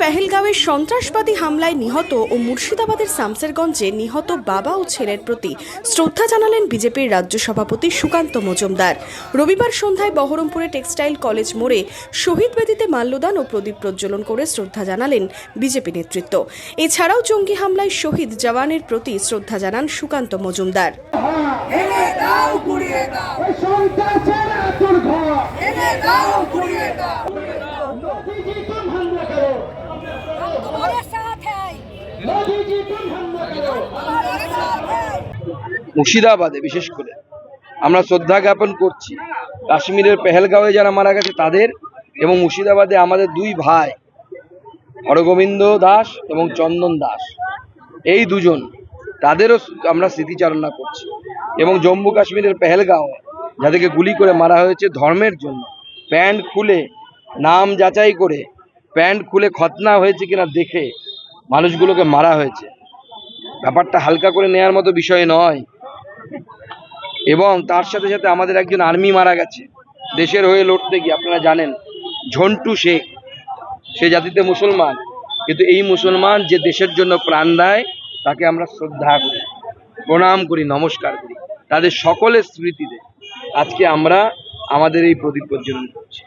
পেহেলগাঁওয়ের সন্ত্রাসবাদী হামলায় নিহত ও মুর্শিদাবাদের শামসেরগঞ্জে নিহত বাবা ও ছেলের প্রতি শ্রদ্ধা জানালেন বিজেপির রাজ্য সভাপতি সুকান্ত মজুমদার। রবিবার সন্ধ্যায় বহরমপুরে টেক্সটাইল কলেজ মোড়ে শহীদ বেদিতে মাল্যদান ও প্রদীপ প্রজ্বলন করে শ্রদ্ধা জানালেন বিজেপি নেতৃত্ব। এছাড়াও জঙ্গি হামলায় শহীদ জওয়ানের প্রতি শ্রদ্ধা জানান সুকান্ত মজুমদার। মুর্শিদাবাদে বিশেষ করে আমরা শ্রদ্ধা জ্ঞাপন করছি কাশ্মীরের পেহেলগাঁওয়ে যারা মারা গেছে তাদের, এবং মুর্শিদাবাদে আমাদের দুই ভাই হরগোবিন্দ দাস এবং চন্দন দাস, এই দুজন, তাদেরও আমরা স্মৃতিচারণা করছি। এবং জম্মু কাশ্মীরের পেহেলগাঁও যাদেরকে গুলি করে মারা হয়েছে ধর্মের জন্য, প্যান্ট খুলে নাম যাচাই করে প্যান্ট খুলে খতনা হয়েছে কিনা দেখে মানুষগুলোকে মারা হয়েছে। ব্যাপারটা হালকা করে নেওয়ার মতো বিষয় নয়। এবং তার সাথে সাথে আমাদের একজন আর্মি মারা গেছে দেশের হয়ে লড়তে গিয়ে, আপনারা জানেন, ঝন্টু শেখ। সে জাতিতে মুসলমান, কিন্তু এই মুসলমান যে দেশের জন্য প্রাণ দেয় তাকে আমরা শ্রদ্ধা করি, প্রণাম করি, নমস্কার করি। তাদের সকলের স্মৃতিতে আজকে আমরা আমাদের এই প্রদীপ প্রজ্বলন করছি।